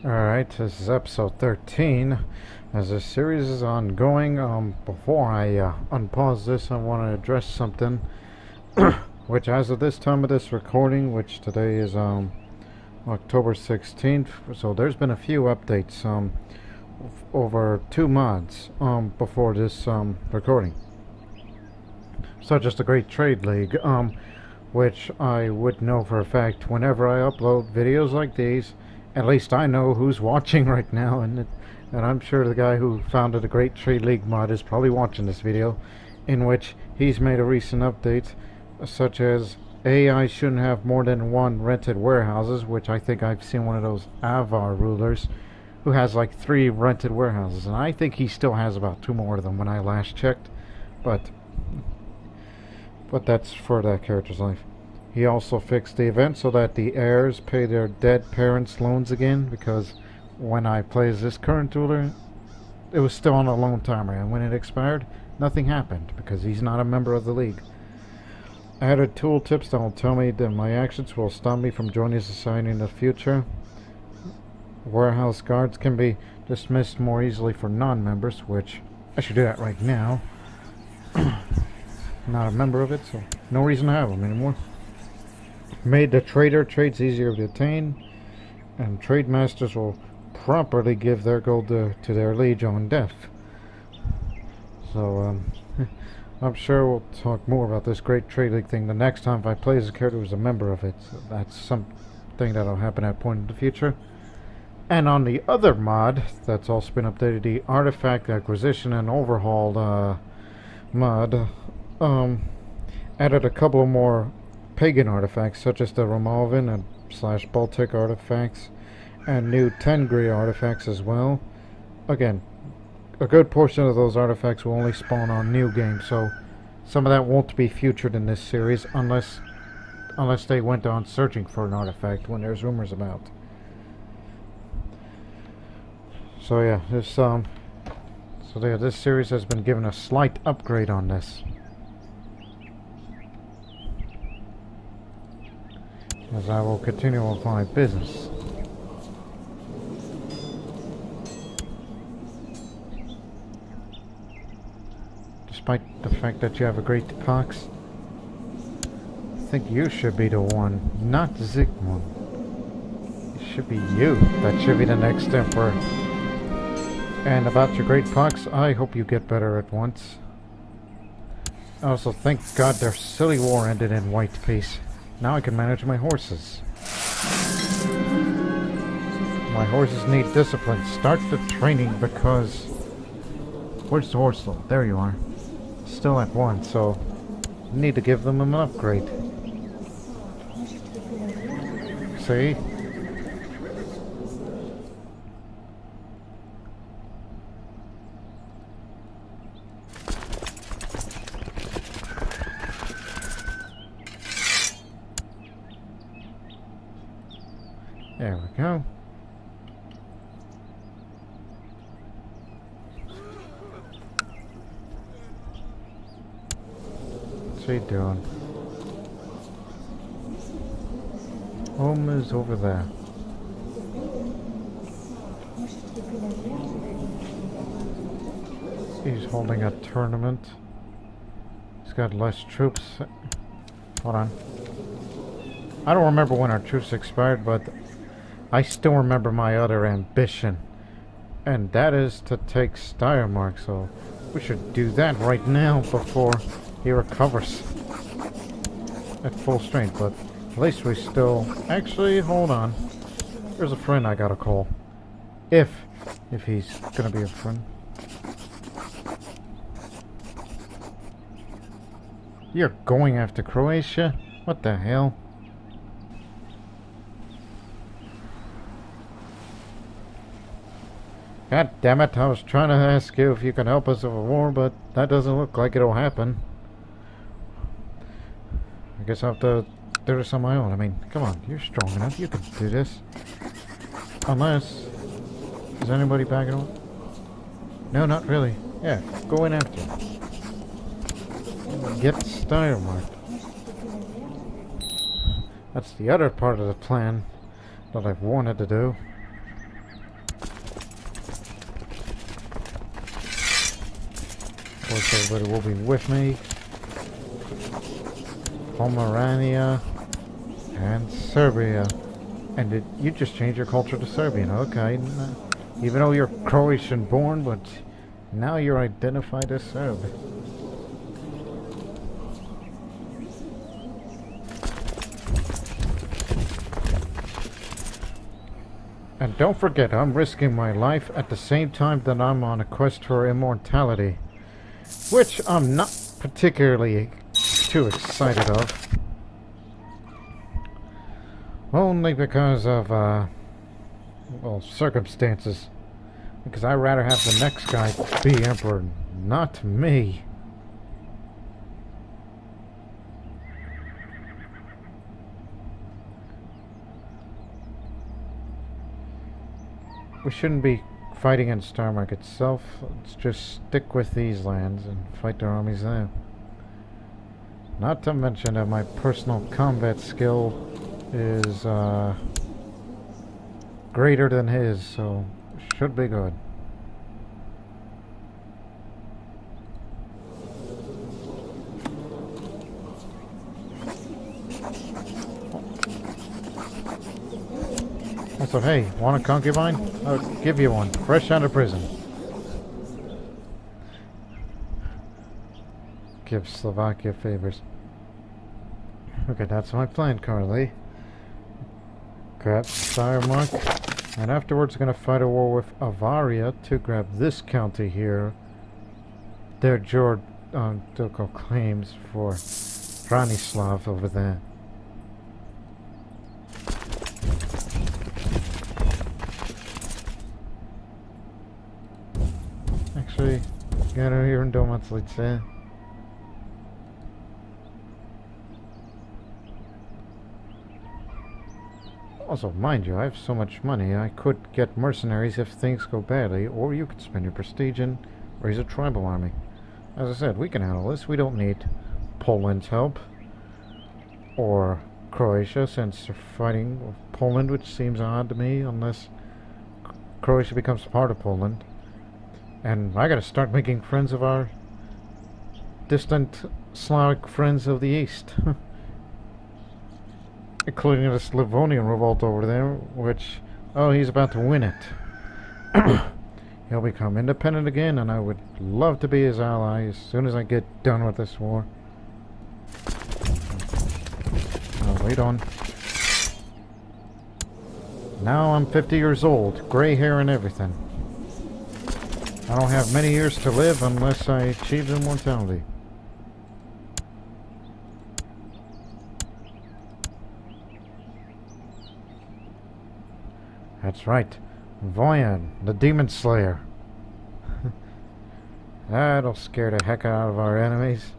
Alright, this is episode 13. As this series is ongoing, before I unpause this, I want to address something which, as of this time of this recording, which today is October 16th, so there's been a few updates over 2 months before this recording, such as the Great Trade League, which I would know for a fact whenever I upload videos like these. At least I know who's watching right now, and I'm sure the guy who founded the Great Trade League mod is probably watching this video, in which he's made a recent update, such as I shouldn't have more than 1 rented warehouses, which I think I've seen one of those Avar rulers who has like 3 rented warehouses, and I think he still has about 2 more of them when I last checked, but that's for that character's life. He also fixed the event so that the heirs pay their dead parents' loans again, because when I played as this current ruler, it was still on a loan timer, and when it expired, nothing happened, because he's not a member of the league. I added tooltips that will tell me that my actions will stop me from joining society in the future. Warehouse guards can be dismissed more easily for non-members, which I should do that right now. Not a member of it, so no reason to have them anymore. Made the trader trades easier to attain, and trade masters will properly give their gold to their liege on death. So I'm sure we'll talk more about this Great Trade League thing the next time if I play as a character who's a member of it. So that's something that'll happen at a point in the future. And on the other mod that's also been updated, the Artifact Acquisition and Overhaul mod, added a couple more pagan artifacts, such as the Romalvin and / Baltic artifacts, and new Tengri artifacts as well. Again, a good portion of those artifacts will only spawn on new games, so some of that won't be featured in this series unless they went on searching for an artifact when there's rumors about. So yeah, this series has been given a slight upgrade on this, as I will continue with my business. Despite the fact that you have a great pox, I think you should be the one, not Zygmunt. It should be you that should be the next emperor. And about your great pox, I hope you get better at once. Also, thank God their silly war ended in white peace. Now I can manage my horses. My horses need discipline. Start the training, because... Where's the horse though? There you are. Still at 1, so... need to give them an upgrade. See? There we go. What's he doing? Home is over there. He's holding a tournament. He's got less troops. Hold on. I don't remember when our troops expired, but I still remember my other ambition, and that is to take Steiermark, so we should do that right now before he recovers at full strength. But at least we still... Actually, hold on. There's a friend I gotta call. If he's gonna be a friend. You're going after Croatia? What the hell? God damn it, I was trying to ask you if you can help us with a war, but that doesn't look like it'll happen. I guess I'll have to do this on my own. I mean, come on, you're strong enough, you can do this. Unless... Is anybody backing up? No, not really. Yeah, go in after him. Get Steiermark. That's the other part of the plan that I've wanted to do. Of course, everybody will be with me. Pomerania and Serbia. And you just changed your culture to Serbian, okay. Even though you're Croatian born, but now you're identified as Serb. And don't forget, I'm risking my life at the same time that I'm on a quest for immortality. Which I'm not particularly too excited of. Only because of, well, circumstances. Because I'd rather have the next guy be emperor, not me. We shouldn't be fighting in Starmark itself. Let's just stick with these lands and fight their armies there. Not to mention that my personal combat skill is greater than his, so should be good. Also, hey, want a concubine? I'll give you one, fresh out of prison. Give Slovakia favors. Okay, that's my plan currently. Grab Steiermark, and afterwards I'm gonna fight a war with Avaria to grab this county here. Their ducal claims for Premyslid over there. Actually, get over here and do Premyslid, say. Also, mind you, I have so much money, I could get mercenaries if things go badly, or you could spend your prestige and raise a tribal army. As I said, we can handle this. We don't need Poland's help. Or Croatia, since they're fighting with Poland, which seems odd to me, unless Croatia becomes part of Poland. And I gotta start making friends of our distant Slavic friends of the East. Including the Slavonian revolt over there, which, oh, he's about to win it. He'll become independent again, and I would love to be his ally as soon as I get done with this war. Oh, wait on. Now I'm 50 years old, gray hair and everything. I don't have many years to live unless I achieve immortality. That's right. Voyan, the Demon Slayer. That'll scare the heck out of our enemies.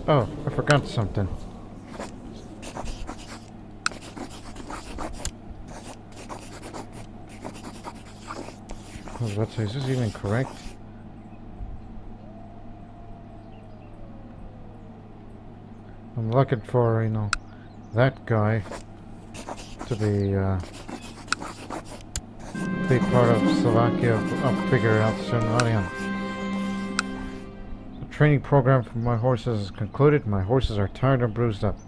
Oh, I forgot something. I was about to say, is this even correct? I'm looking for, you know, that guy to be part of Slovakia. I'll figure it out soon. The training program for my horses is concluded. My horses are tired and bruised up.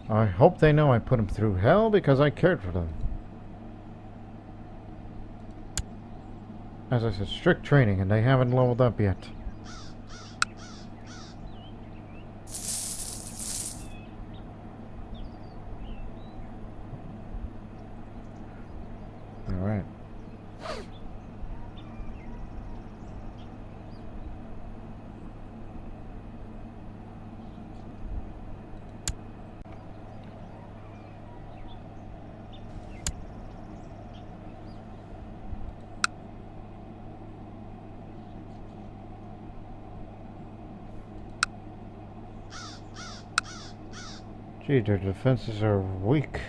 I hope they know I put them through hell because I cared for them. As I said, strict training, and they haven't leveled up yet. Alright. Gee, their defenses are weak.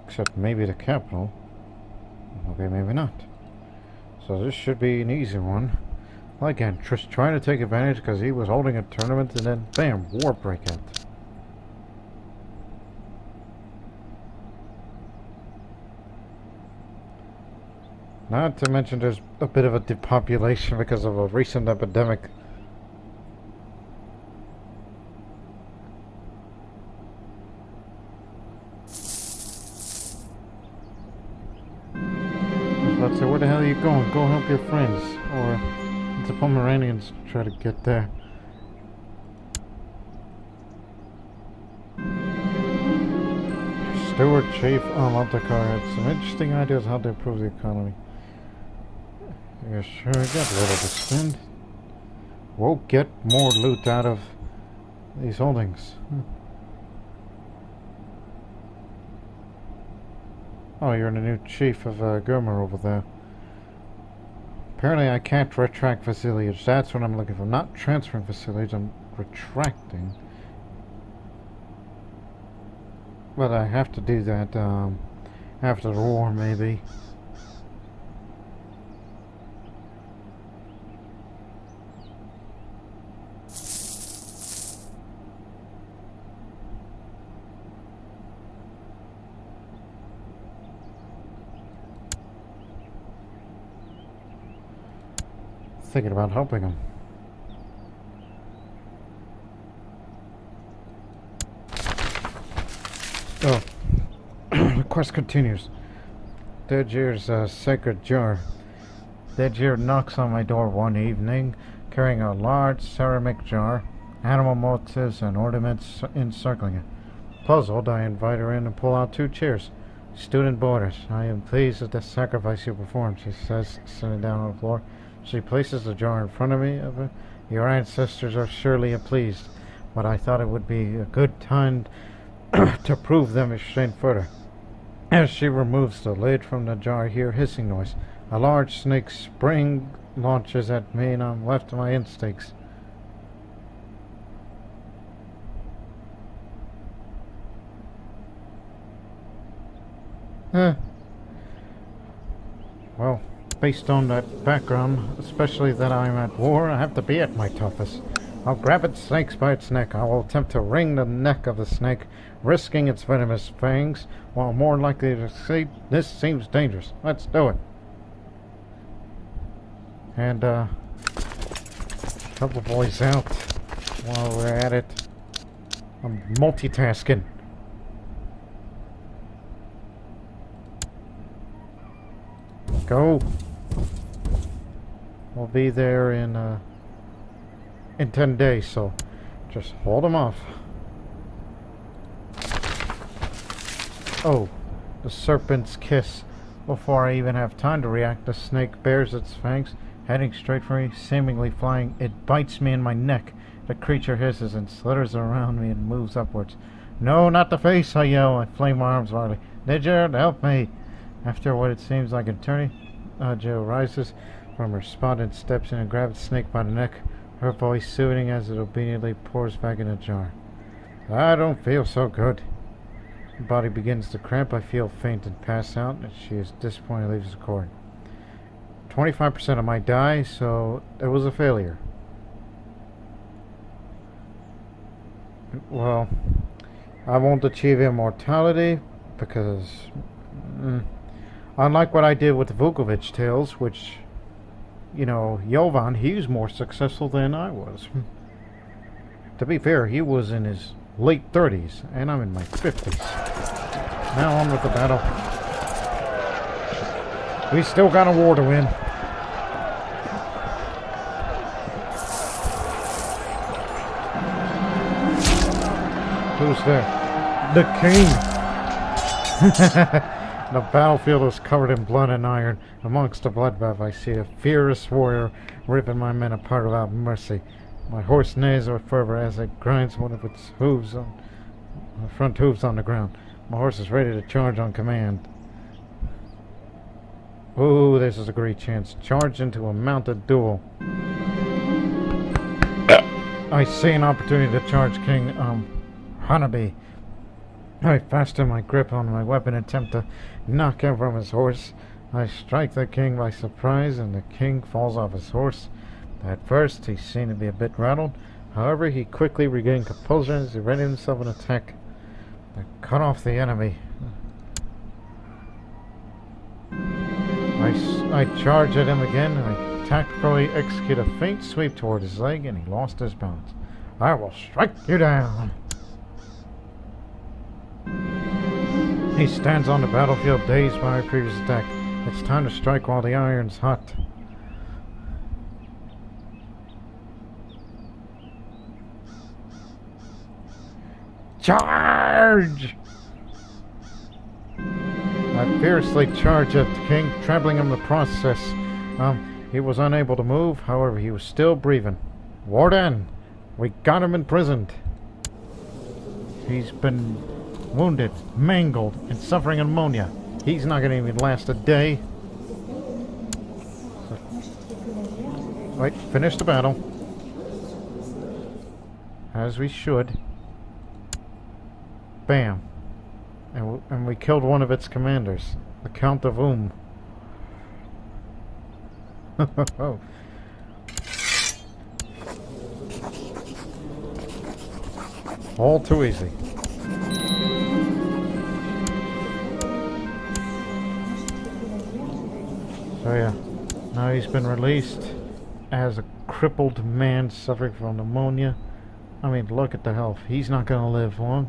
Except maybe the capital. Okay, maybe not. So this should be an easy one. Again, just trying to take advantage because he was holding a tournament and then bam, war breakout. Not to mention there's a bit of a depopulation because of a recent epidemic. So where the hell are you going? Go help your friends. Or the Pomeranians try to get there. Steward Chief Almontecar had some interesting ideas how to improve the economy. Yeah, sure, got little to spend. Won't get more loot out of these holdings. Oh, you're the new chief of Gurmer over there. Apparently I can't retract facilities. That's what I'm looking for. Not transferring facilities, I'm retracting. But I have to do that after the war, maybe. Thinking about helping him. Oh, the quest continues. Dejir's sacred jar. Dejir knocks on my door one evening, carrying a large ceramic jar, animal motifs and ornaments encircling it. Puzzled, I invite her in and pull out 2 chairs. Student boarders, I am pleased with the sacrifice you performed, she says, sitting down on the floor. She places the jar in front of me. Your ancestors are surely pleased, but I thought it would be a good time to prove them exchange further. As she removes the lid from the jar, I hear hissing noise. A large snake spring launches at me, and I'm left to my instincts. Well, based on that background, especially that I'm at war, I have to be at my toughest. I'll grab its snake by its neck. I will attempt to wring the neck of the snake, risking its venomous fangs, while more likely to escape. This seems dangerous. Let's do it. And, couple boys out while we're at it. I'm multitasking. Go. We'll be there in 10 days, so just hold them off. Oh, the serpent's kiss. Before I even have time to react, the snake bares its fangs, heading straight for me, seemingly flying. It bites me in my neck. The creature hisses and slithers around me and moves upwards. No, not the face, I yell. I flame my arms wildly. Nidger, help me. After what it seems like an eternity, Jill rises from her spot and steps in and grabs the snake by the neck, her voice soothing as it obediently pours back in the jar. I don't feel so good. My body begins to cramp. I feel faint and pass out, and she is disappointed leaves the cord. 25% of my die, so it was a failure. Well, I won't achieve immortality because unlike what I did with the Vukovic tales, which, you know, Jovan, he was more successful than I was. To be fair, he was in his late 30s, and I'm in my 50s. Now on with the battle. We still got a war to win. Who's there? The king! The battlefield was covered in blood and iron. Amongst the bloodbath, I see a fierce warrior ripping my men apart without mercy. My horse neighs with fervor as it grinds one of its front hooves on the ground. My horse is ready to charge on command. Ooh, this is a great chance. Charge into a mounted duel. I see an opportunity to charge King Hanabi. I fasten my grip on my weapon and attempt to knock him from his horse. I strike the king by surprise and the king falls off his horse. At first he seemed to be a bit rattled. However, he quickly regained composure as he readied himself an attack. I cut off the enemy. I charge at him again. I tactically execute a feint sweep toward his leg and he lost his balance. I will strike you down. He stands on the battlefield dazed by my previous attack. It's time to strike while the iron's hot. Charge! I fiercely charged at the king, trampling him in the process. He was unable to move, however he was still breathing. Warden! We got him imprisoned. He's been wounded, mangled, and suffering pneumonia. He's not going to even last a day. Right, finish the battle. As we should. Bam. And we killed one of its commanders, the Count of All too easy. So yeah, now he's been released as a crippled man suffering from pneumonia. I mean, look at the health. He's not going to live long.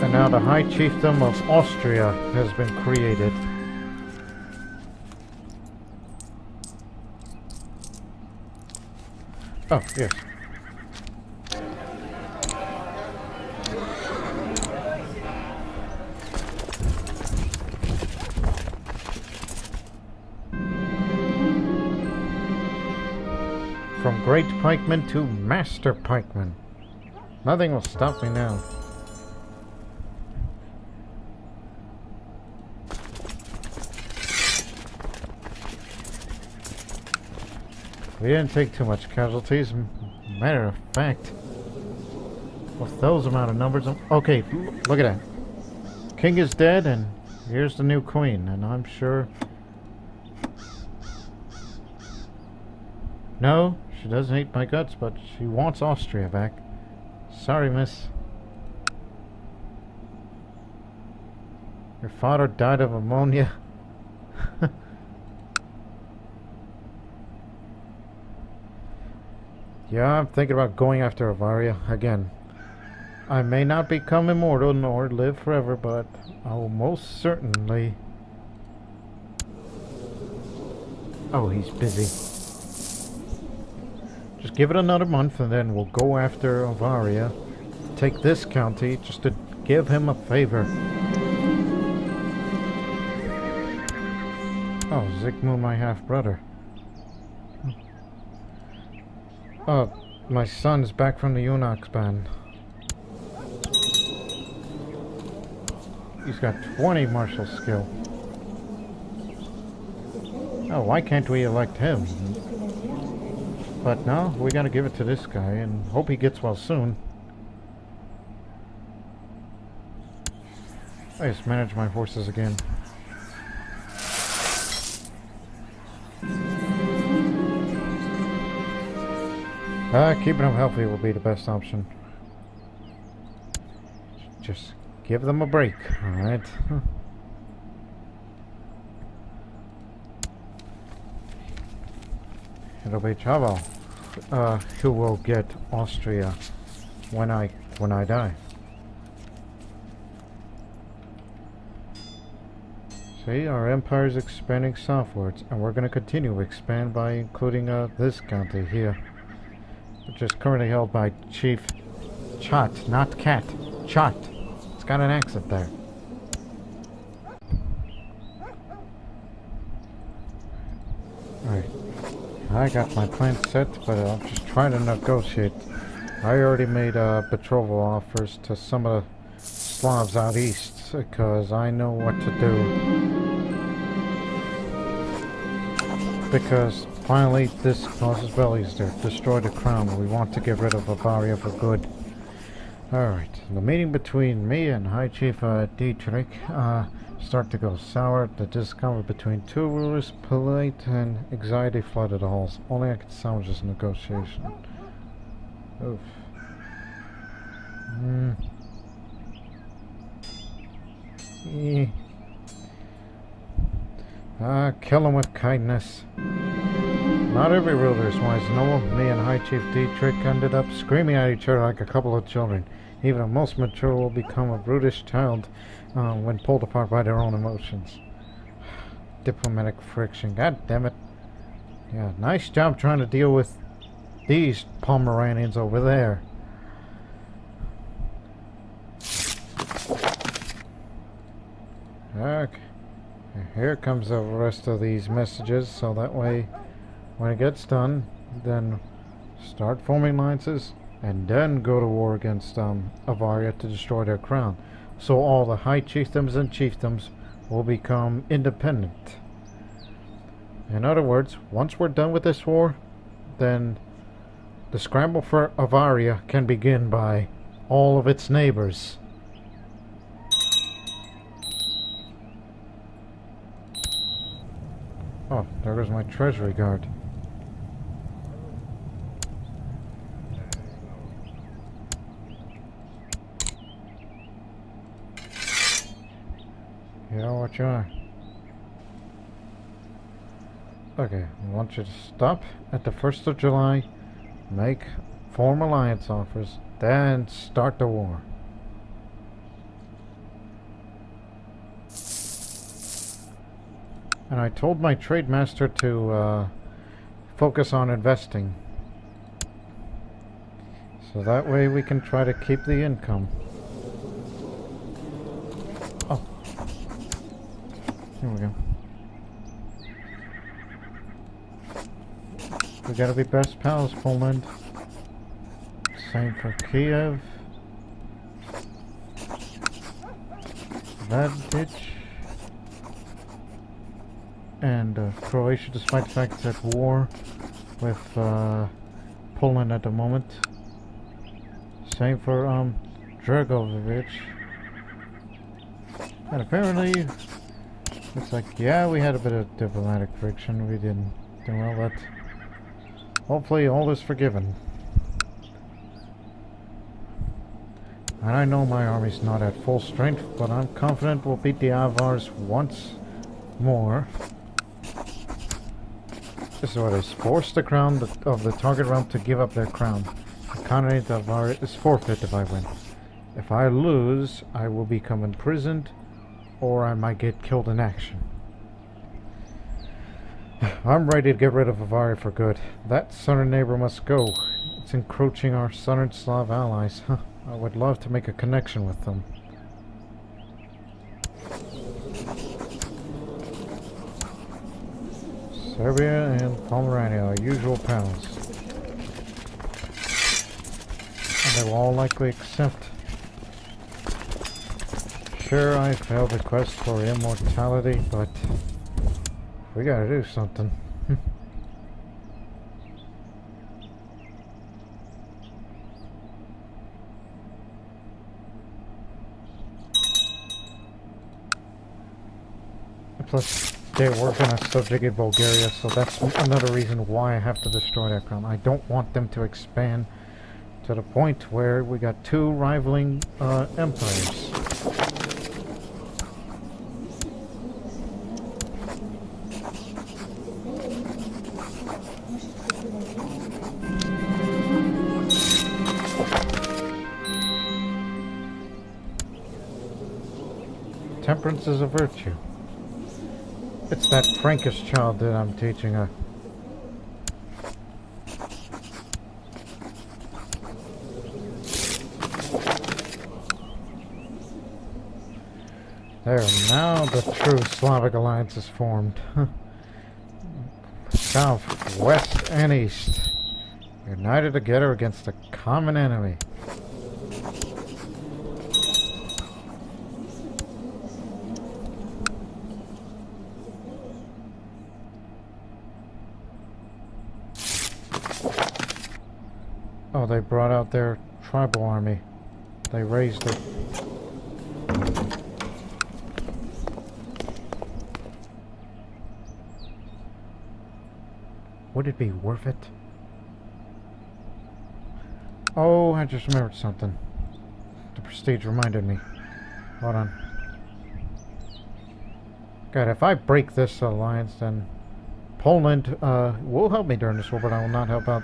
And now the High Chiefdom of Austria has been created. Oh, yes. From Great Pikeman to Master Pikeman. Nothing will stop me now. We didn't take too much casualties. Matter of fact, with those amount of numbers, okay, look at that. King is dead, and here's the new queen, and I'm sure. No, she doesn't hate my guts, but she wants Austria back. Sorry, miss. Your father died of pneumonia. Yeah, I'm thinking about going after Bavaria again. I may not become immortal nor live forever, but I will most certainly... Oh, he's busy. Just give it another month and then we'll go after Bavaria. Take this county just to give him a favor. Oh, Zygmunt, my half-brother. My son's back from the Eunuch's band. He's got 20 martial skill. Oh, why can't we elect him? But no, we gotta give it to this guy and hope he gets well soon. I just manage my horses again. Keeping them healthy will be the best option. Just give them a break, alright? It'll be Chavo who will get Austria when I die. See, our empire is expanding southwards, and we're going to continue to expand by including this county here, which is currently held by Chief Chot, not Cat. Chot. It's got an accent there. Alright. I got my plan set, but I'm just trying to negotiate. I already made betrothal offers to some of the Slavs out east, because I know what to do. Because finally this causes bellies to destroy the crown. We want to get rid of Bavaria for good. Alright, the meeting between me and High Chief Dietrich start to go sour. The discomfort between two rulers, polite and anxiety flooded the halls. Only I could salvage this negotiation. Oof. Kill him with kindness. Not every ruler is wise. No, me and High Chief Dietrich ended up screaming at each other like a couple of children. Even a most mature will become a brutish child when pulled apart by their own emotions. Diplomatic friction. God damn it. Yeah, nice job trying to deal with these Pomeranians over there. Okay. Here comes the rest of these messages, so that way when it gets done, then start forming alliances and then go to war against Avaria to destroy their crown. So all the High Chiefdoms and Chiefdoms will become independent. In other words, once we're done with this war, then the scramble for Avaria can begin by all of its neighbors. Oh, there goes my treasury guard. Yeah, what you are. Okay, I want you to stop at the 1st of July, form alliance offers, then start the war. And I told my trade master to focus on investing. So that way we can try to keep the income. Oh. Here we go. We gotta be best pals, Poland. Same for Kiev. Vadich. And Croatia, despite the fact it's at war with Poland at the moment. Same for Dragovich. And apparently it's like, yeah, we had a bit of diplomatic friction. We didn't do well, but hopefully all is forgiven. And I know my army's not at full strength, but I'm confident we'll beat the Avars once more. This is what is force the crown of the target realm to give up their crown. The Khanate of Avaria is forfeit if I win. If I lose, I will become imprisoned, or I might get killed in action. I'm ready to get rid of Avaria for good. That southern neighbor must go. It's encroaching our southern Slav allies. I would love to make a connection with them. Serbia and Pomerania are usual pals. And they will all likely accept. Sure, I failed the quest for immortality, but we gotta do something. Plus, they were gonna subjugate Bulgaria, so that's another reason why I have to destroy that crown. I don't want them to expand to the point where we got two rivaling empires. Temperance is a virtue. It's that Frankish child that I'm teaching her. There, now the true Slavic alliance is formed. South, west, and east, united together against a common enemy. Oh, they brought out their tribal army. They raised it. Would it be worth it? Oh, I just remembered something. The prestige reminded me. Hold on. God, if I break this alliance, then Poland will help me during this war, but I will not help out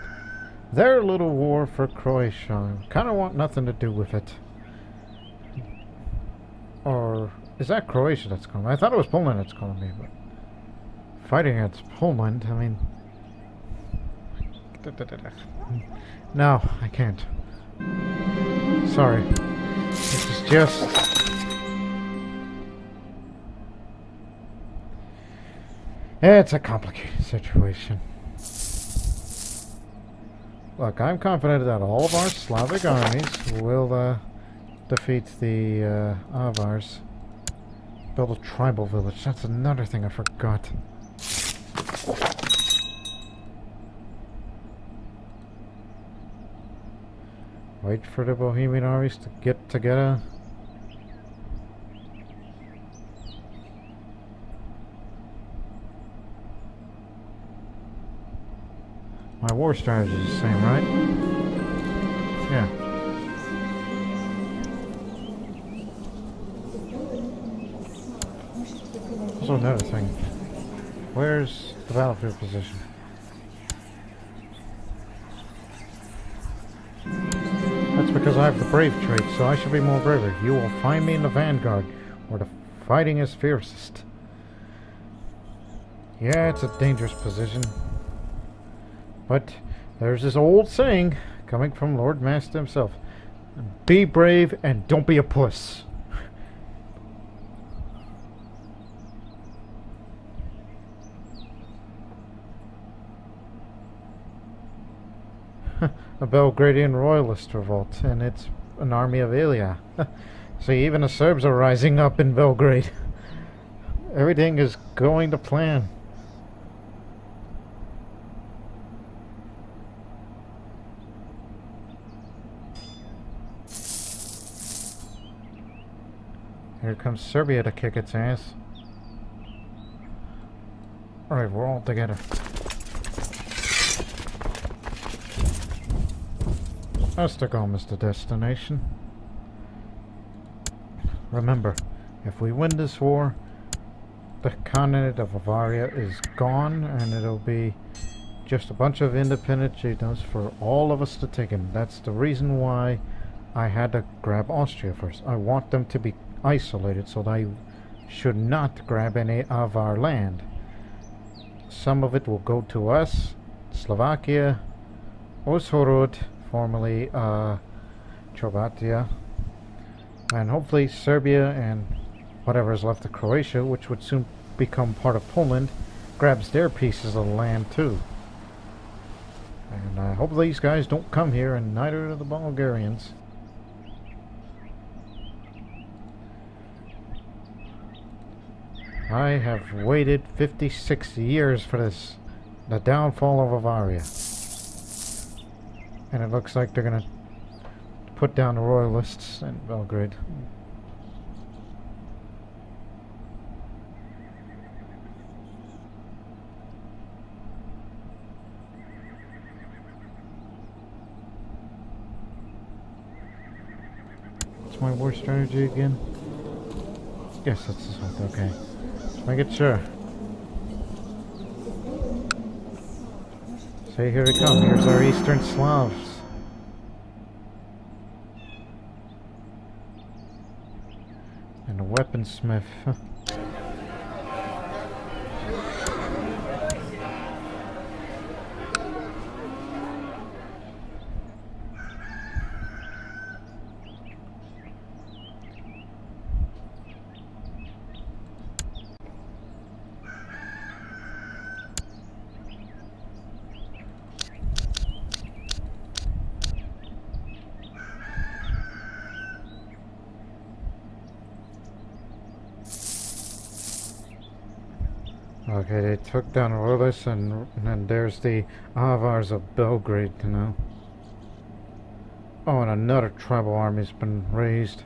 their little war for Croatia. Kind of want nothing to do with it. Or is that Croatia that's calling me? I thought it was Poland that's calling me, but fighting against Poland, I mean... No, I can't. Sorry. This is just... It's a complicated situation. Look, I'm confident that all of our Slavic armies will defeat the Avars. Build a tribal village. That's another thing I forgot. Wait for the Bohemian armies to get together. My war strategy is the same, right? Yeah. Also another thing. Where's the battlefield position? That's because I have the brave trait, so I should be more braver. You will find me in the vanguard, where the fighting is fiercest. Yeah, it's a dangerous position. But there's this old saying coming from Lord Master himself. Be brave and don't be a puss. A Belgradian royalist revolt, and it's an army of Avaria. See, even the Serbs are rising up in Belgrade. Everything is going to plan. Here comes Serbia to kick its ass. Alright, we're all together. Stockholm is the destination. Remember, if we win this war, the Khanate of Avaria is gone, and it'll be just a bunch of independent chiefdoms for all of us to take in. That's the reason why I had to grab Austria first. I want them to be isolated, so they should not grab any of our land. Some of it will go to us, Slovakia, Oshorod, formerly Chorvatia, and hopefully Serbia and whatever is left of Croatia, which would soon become part of Poland, grabs their pieces of land too. And I hope these guys don't come here, and neither do the Bulgarians. I have waited 56 years for this, the downfall of Bavaria. And it looks like they're gonna put down the royalists in Belgrade. What's my war strategy again? Yes, that's this one. Okay. Make it sure. See, here we come. Here's our Eastern Slavs. And a weaponsmith. Okay, they took down Rolis, and there's the Avars of Belgrade, you know. Oh, and another tribal army's been raised.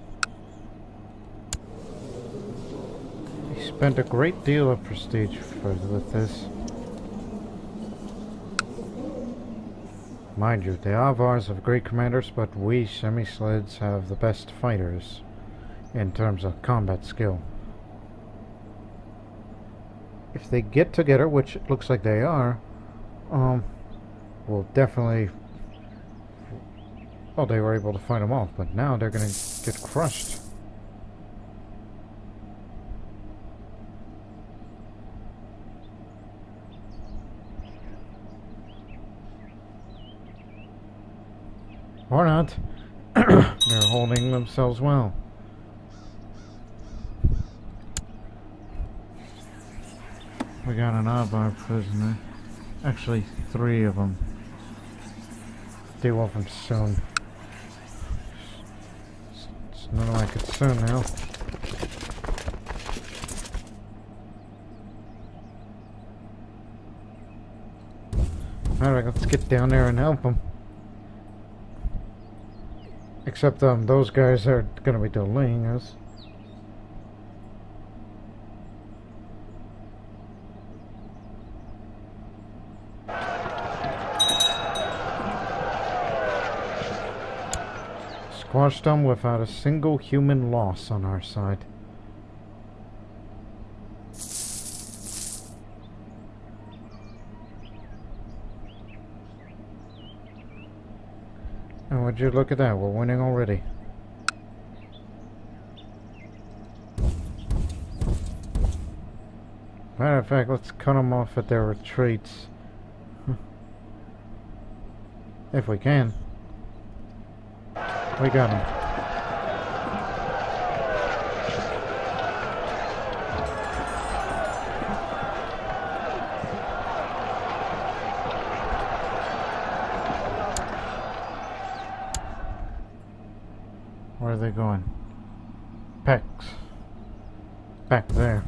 He spent a great deal of prestige with this. Mind you, the Avars have great commanders, but we Premyslids have the best fighters in terms of combat skill. If they get together, which it looks like they are, we'll definitely... Well, they were able to fight them off, but now they're gonna get crushed. Or not. They're holding themselves well. We got an Avar prisoner. Actually, 3 of them. Deal with them soon. It's not like it's soon now. Alright, let's get down there and help them. Except those guys are going to be delaying us. Squashed them without a single human loss on our side. And would you look at that, we're winning already. Matter of fact, let's cut them off at their retreats. If we can. We got them. Where are they going? Pecs. Back there.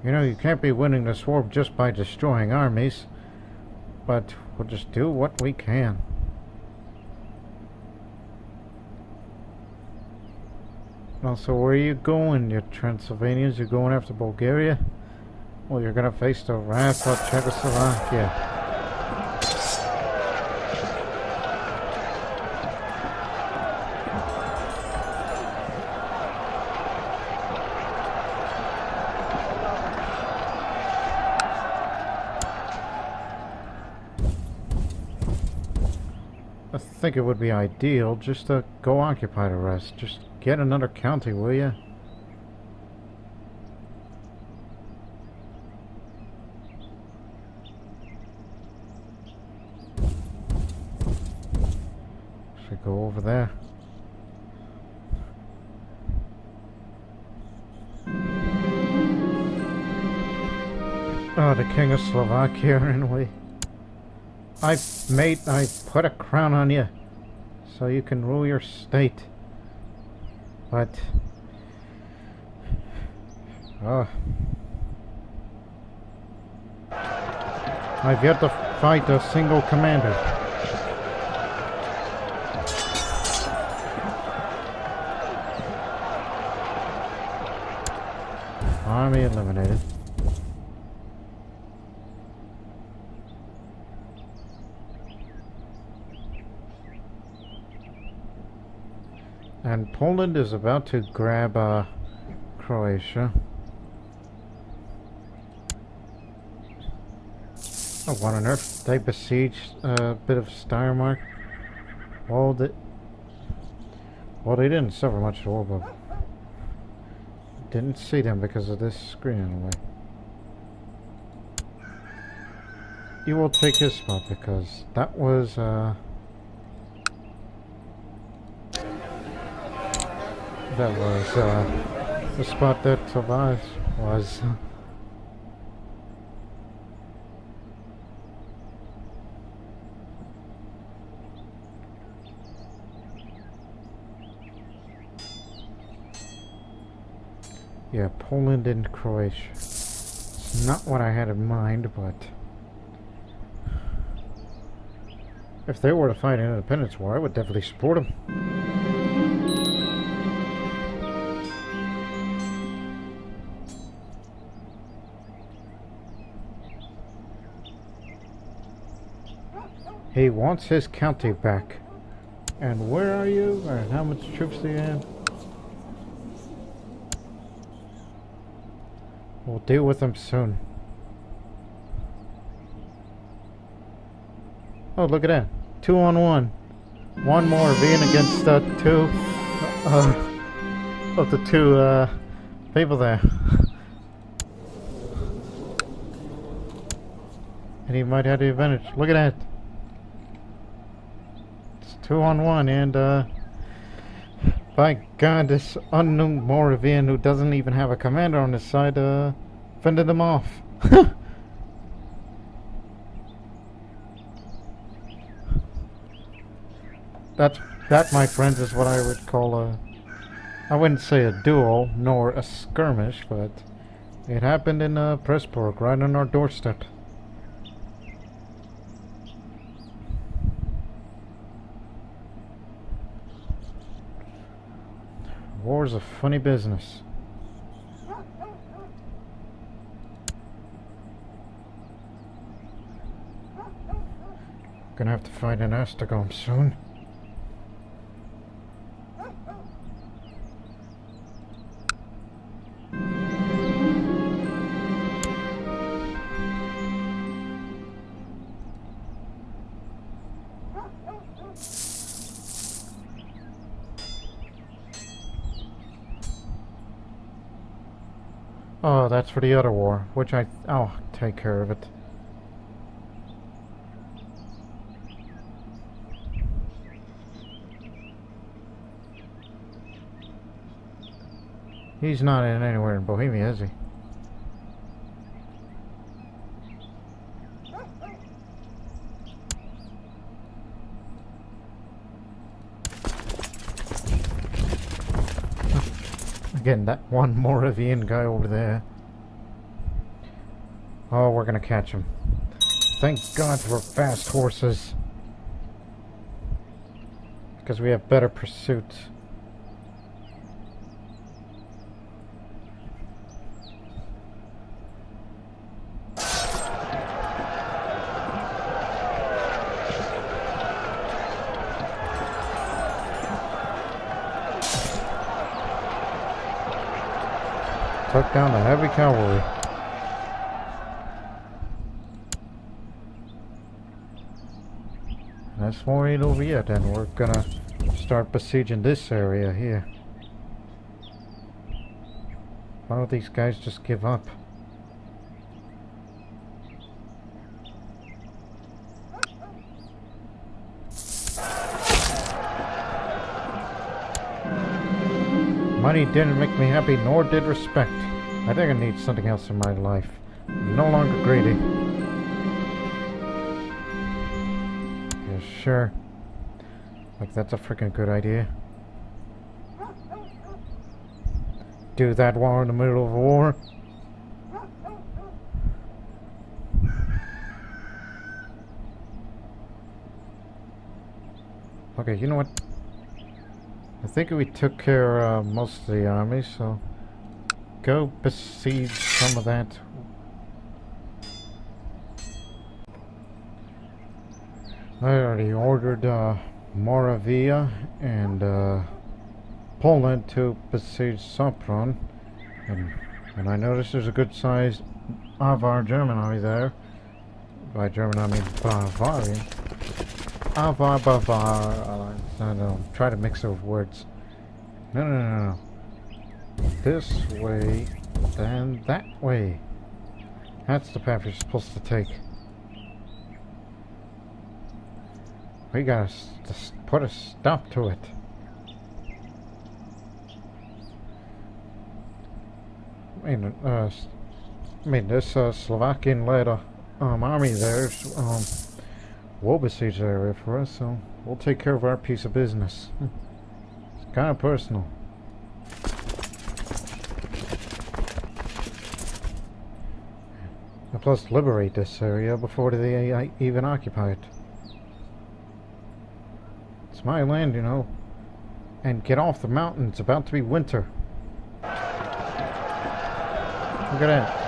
You know, you can't be winning this war just by destroying armies, but we'll just do what we can. Also, where are you going, you Transylvanians? You're going after Bulgaria? Well, you're gonna face the wrath of Czechoslovakia. I think it would be ideal just to go occupy the rest. Just get another county, will ya? Should go over there. Oh, the King of Slovakia, anyway. I put a crown on you so you can rule your state. But I've yet to fight a single commander. Army eliminated. And Poland is about to grab Croatia. Oh, what on earth? They besieged a bit of Steiermark. Well, they didn't suffer much at all, but Didn't see them because of this screen anyway. You will take his spot because that was the spot that Tobias was. Yeah, Poland and Croatia. It's not what I had in mind, but if they were to fight an independence war, I would definitely support them. He wants his county back. And where are you? And how much troops do you have? We'll deal with them soon. Oh, look at that. 2-on-1. One more being against two of the two people there. And he might have the advantage. Look at that. It's 2-on-1 and by God, this unknown Moravian who doesn't even have a commander on his side fended them off. That, my friends, is what I would call I wouldn't say a duel, nor a skirmish, but it happened in Pressburg, right on our doorstep. War's a funny business. Gonna have to find an Astagom soon. Oh, that's for the other war, which I'll take care of it. He's not in anywhere in Bohemia, is he? Again, that one Moravian guy over there. Oh, we're gonna catch him. Thank God for fast horses. Because we have better pursuit. Took down the heavy cavalry. That's more ain't over yet, and we're gonna start besieging this area here. Why don't these guys just give up? Money didn't make me happy, nor did respect. I think I need something else in my life. I'm no longer greedy. Yeah, sure. Like, that's a freaking good idea. Do that while in the middle of a war. Okay, you know what? I think we took care of most of the army, so go besiege some of that. I already ordered Moravia and Poland to besiege Sopron, and I noticed there's a good sized Avar German army there. By German I mean Bavaria. Avar, Bavar, I don't know, try to mix those words. No. this way, then that way. That's the path you're supposed to take. We gotta put a stop to it. I mean, this Slovakian-led army there will besiege the area for us, so we'll take care of our piece of business. It's kind of personal. And plus, liberate this area before they even occupy it. It's my land, you know. And get off the mountain. It's about to be winter. Look at that.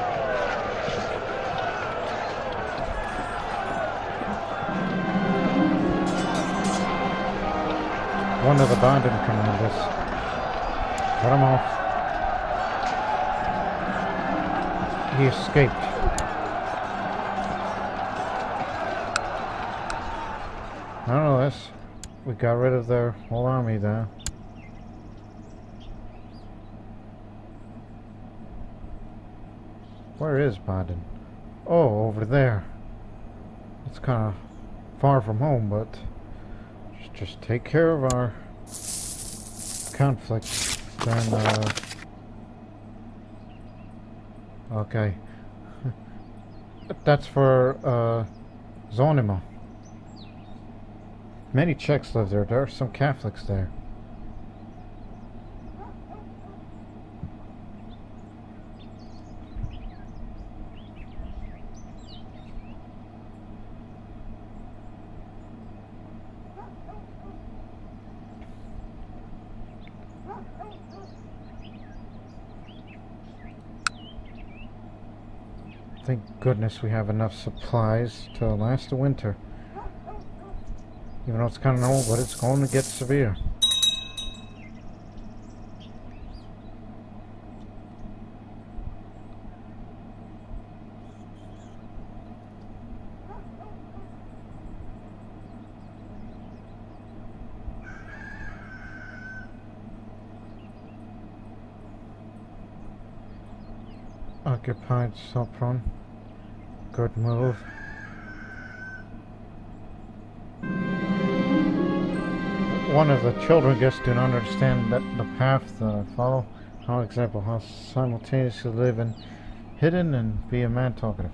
One of the bonding commanders. Cut him off. He escaped. Nonetheless, we got rid of their whole army there. Where is Baden? Oh, over there. It's kind of far from home, but just take care of our conflict. Then, okay. That's for, Zonima. Many Czechs live there. There are some Catholics there. Thank goodness we have enough supplies to last the winter. Even though it's kind of old, but it's going to get severe. Occupied Sopron. Good move. One of the children just do not understand that the path to follow. For example, how simultaneously live in hidden and be a man talkative.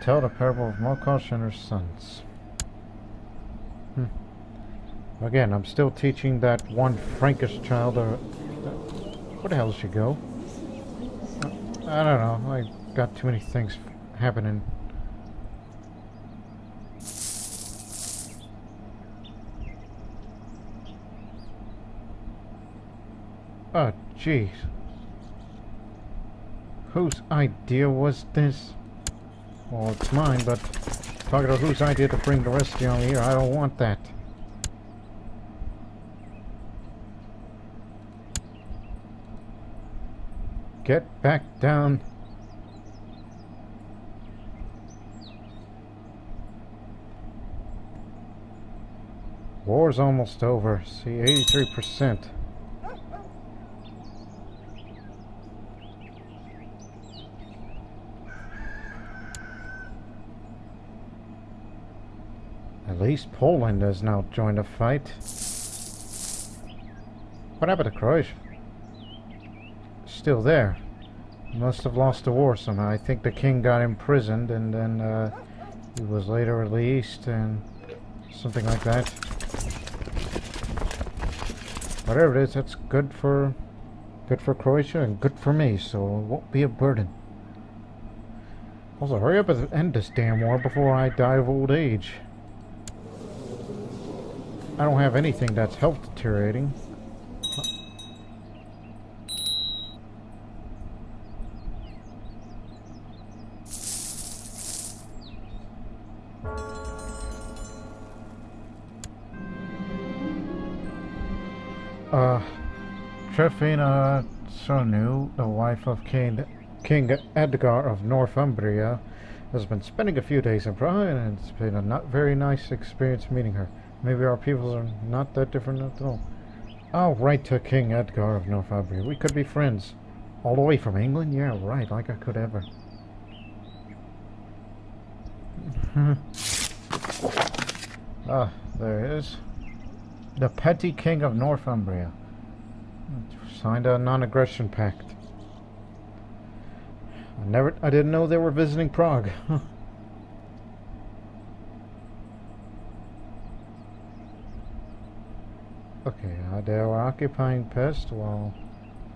Tell the parable of Mokosh and her sons. Again, I'm still teaching that one Frankish child. Where the hell did she go? I don't know. I got too many things happening. Oh, jeez. Whose idea was this? Well, it's mine, but talking about whose idea to bring the rest of you on here, I don't want that. Get back down. War's almost over. See, 83%. At least Poland has now joined the fight. What happened to Croatia? Still there. Must have lost the war somehow. I think the king got imprisoned and then he was later released and something like that. Whatever it is, that's good for Croatia and good for me, so it won't be a burden. Also, hurry up and end this damn war before I die of old age. I don't have anything that's health deteriorating. Trefina Sonu, the wife of King Edgar of Northumbria, has been spending a few days in Prague, and it's been a not very nice experience meeting her. Maybe our peoples are not that different at all. Oh, right to King Edgar of Northumbria. We could be friends. All the way from England? Yeah, right, like I could ever. Ah, there it is. The Petty King of Northumbria. Signed a non-aggression pact. I didn't know they were visiting Prague. Okay, they are occupying Pest while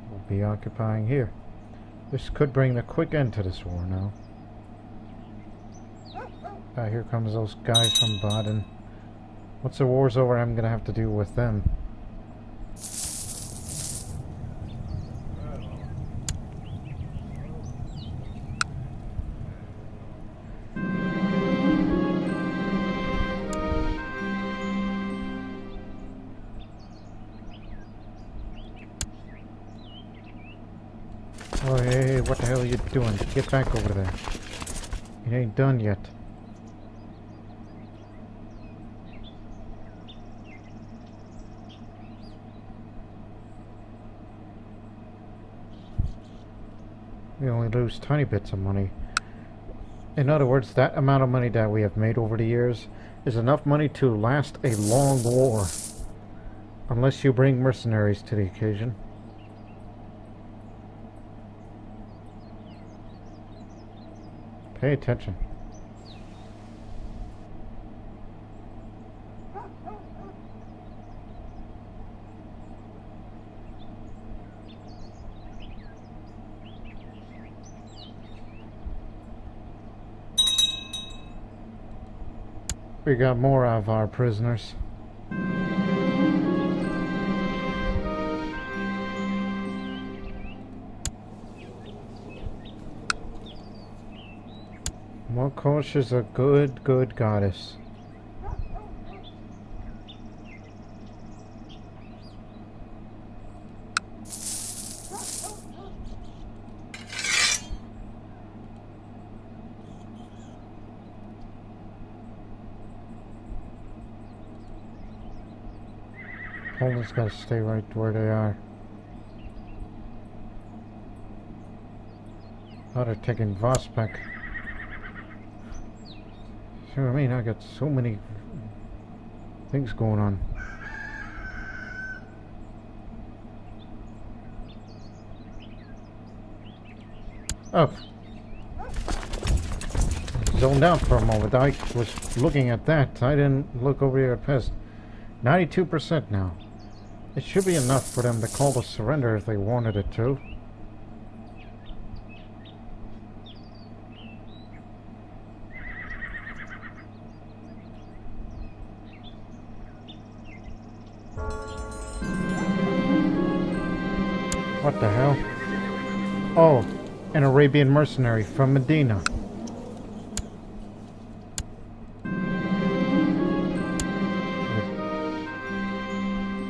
we'll be occupying here. This could bring a quick end to this war now. Here comes those guys from Baden. Once the war's over, I'm gonna have to deal with them. Oh, hey, what the hell are you doing? Get back over there. It ain't done yet. We only lose tiny bits of money. In other words, that amount of money that we have made over the years is enough money to last a long war. Unless you bring mercenaries to the occasion. Pay attention. We got more of our prisoners. Mokosh is a good goddess. Poland's gotta stay right where they are. Oh, they're taking Vospek. See what I mean? I got so many things going on. Oh. Zoned out for a moment. I was looking at that. I didn't look over here at Pest. 92% now. It should be enough for them to call to surrender if they wanted it to. What the hell? Oh, an Arabian mercenary from Medina.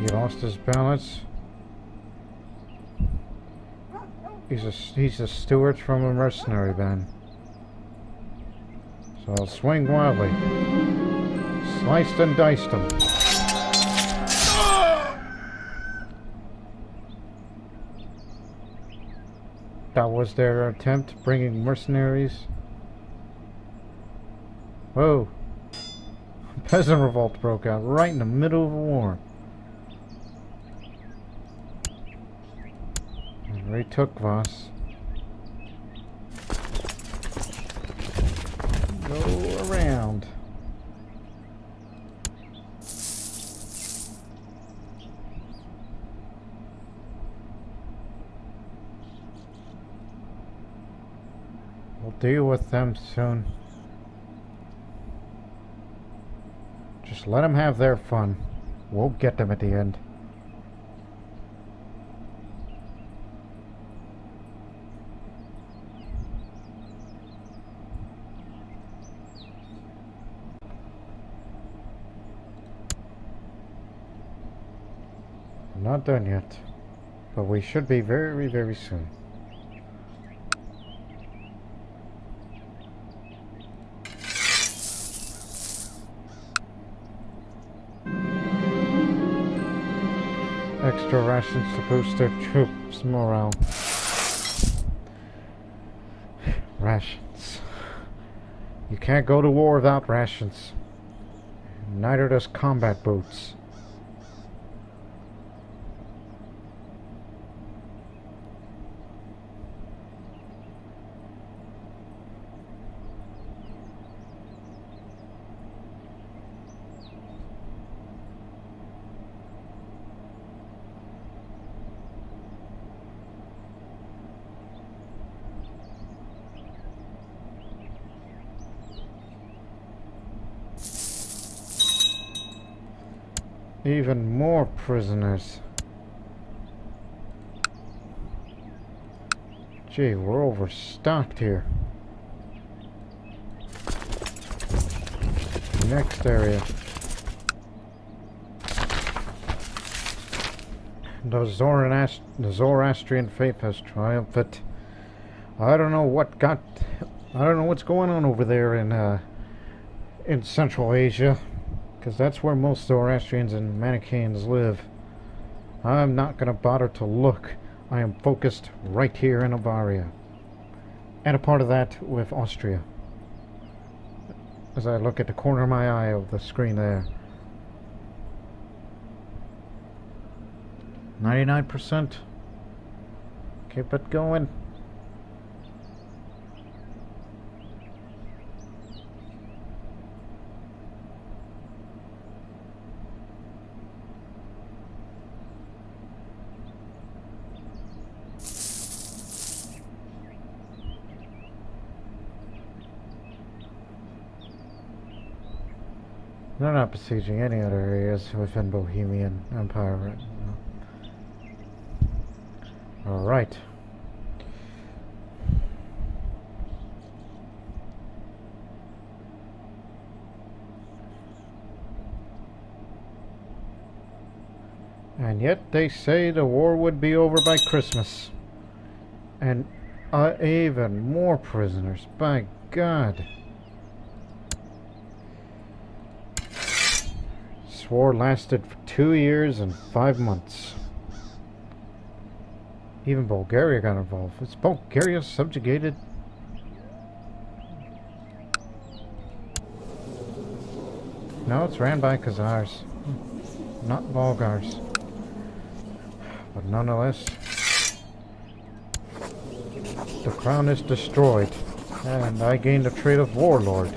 He lost his balance. He's a steward from a mercenary band. So I'll swing wildly. Sliced and diced him. That was their attempt, bringing mercenaries. Whoa. Peasant revolt broke out right in the middle of a war. And they took Voss. Go around. We'll deal with them soon. Just let them have their fun. We'll get them at the end. We're not done yet, but we should be very, very soon. extra rations to boost their troops' morale. Rations. You can't go to war without rations. Neither does combat boots. Even more prisoners. Gee, we're overstocked here. Next area. The Zoroastrian faith has triumphed. I don't know what's going on over there in Central Asia. Because that's where most Zoroastrians and Manichaeans live. I'm not going to bother to look. I am focused right here in Bavaria. And a part of that with Austria. As I look at the corner of my eye of the screen there. 99%. Keep it going. They're not besieging any other areas within Bohemian Empire right now. Alright. And yet they say the war would be over by Christmas. And even more prisoners. By God. This war lasted for 2 years and 5 months. Even Bulgaria got involved. Is Bulgaria subjugated? No, it's ran by Khazars. Not Bulgars. But nonetheless, the crown is destroyed. And I gained the trait of warlord.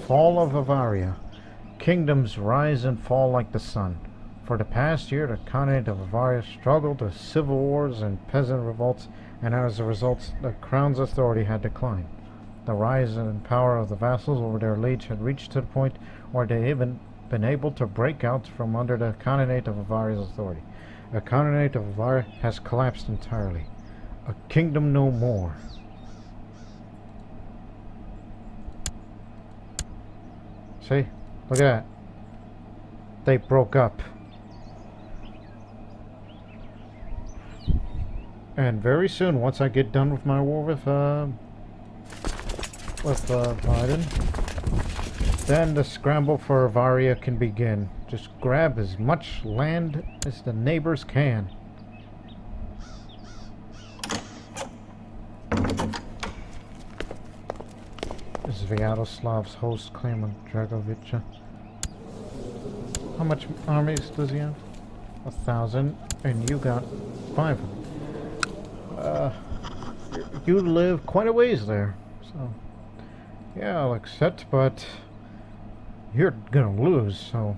Fall of Avaria. Kingdoms rise and fall like the sun. For the past year, the Khanate of Avaria struggled with civil wars and peasant revolts, and as a result, the crown's authority had declined. The rise in power of the vassals over their liege had reached to the point where they had even been able to break out from under the Khanate of Avaria's authority. The Khanate of Avaria has collapsed entirely. A kingdom no more. See? Look at that. They broke up. And very soon, once I get done with my war with Biden, then the scramble for Bavaria can begin. Just grab as much land as the neighbors can. This is Svyatoslav's host claim on Dragovich. How much armies does he have? 1,000, and you got 500. You live quite a ways there, so yeah, I'll accept, but you're gonna lose, so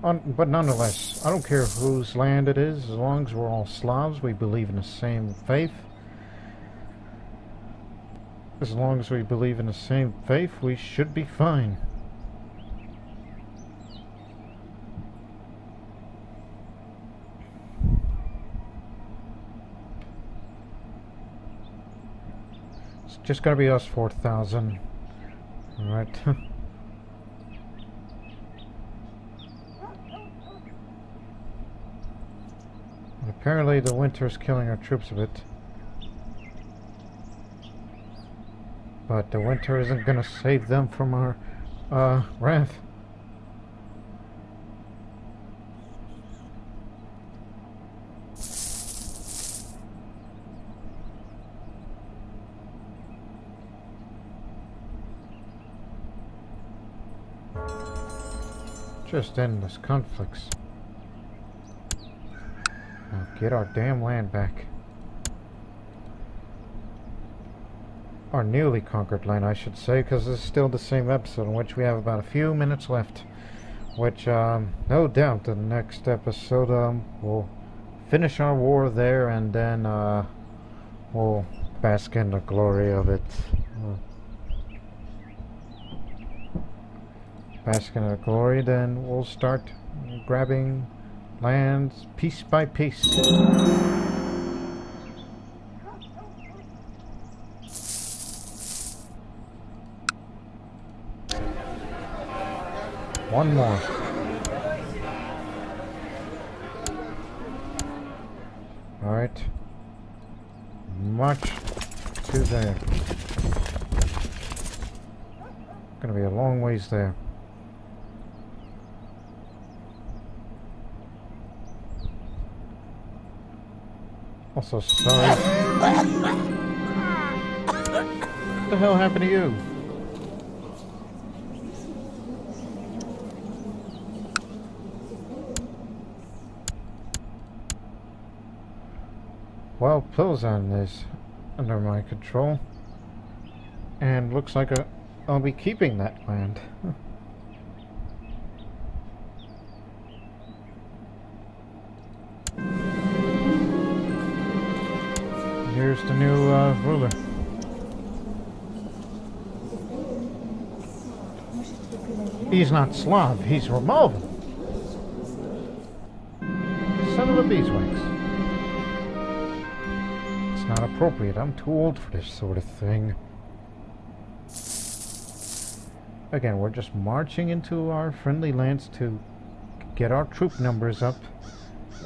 but nonetheless, I don't care whose land it is, as long as we're all Slavs, we believe in the same faith. As long as we believe in the same faith, we should be fine. It's just gotta be us 4,000. Alright. Apparently the winter is killing our troops a bit. But the winter isn't gonna save them from our wrath. Just endless conflicts. Now get our damn land back. Our newly conquered land, I should say, because this is still the same episode in which we have about a few minutes left. Which, no doubt, the next episode, we'll finish our war there, and then, we'll bask in the glory of it. Bask in the glory, then we'll start grabbing lands piece by piece. One more. Alright. March to there. Gonna be a long ways there. Also, sorry. What the hell happened to you? Well, Pilzan is under my control, and looks like I'll be keeping that land. Here's the new ruler. He's not Slav, he's Romovan. Son of a beeswax. It's not appropriate, I'm too old for this sort of thing. Again, we're just marching into our friendly lands to get our troop numbers up,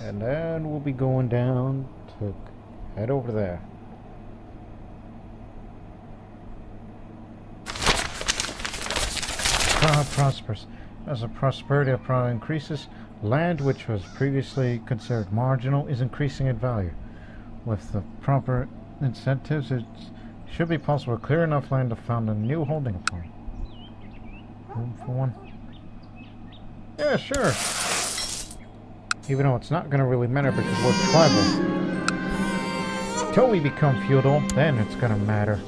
and then we'll be going down to head over there. Prospers. As the prosperity of Prague increases, land which was previously considered marginal is increasing in value. With the proper incentives, it should be possible to clear enough land to found a new holding authority. Room for one? Yeah, sure. Even though it's not going to really matter because we're tribal. Until we become feudal, then it's going to matter.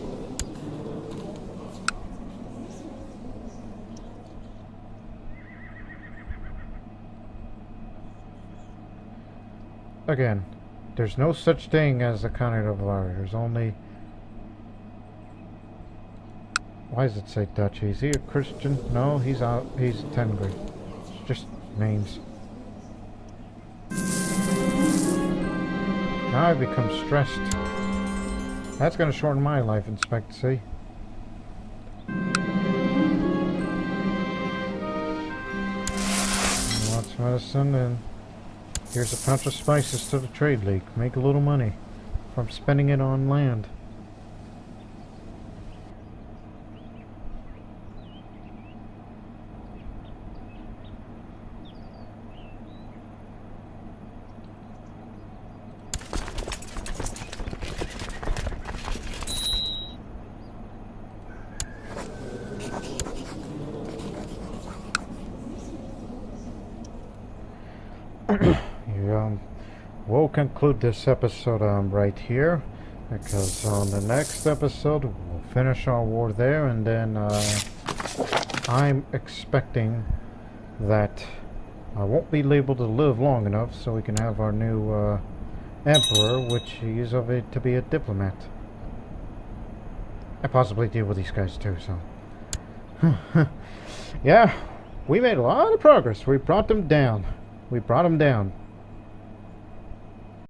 Again, there's no such thing as the Khanate of Avaria. There's only... Why does it say Dutch? Is he a Christian? No, he's out. He's Tengri. It's just names. Now I've become stressed. That's going to shorten my life expectancy. Lots of medicine, and here's a pouch of spices to the trade league. Make a little money from spending it on land. We'll conclude this episode right here, because on the next episode we'll finish our war there, and then I'm expecting that I won't be able to live long enough so we can have our new emperor, which he is of it to be a diplomat. I possibly deal with these guys too, so yeah, we made a lot of progress. We brought them down.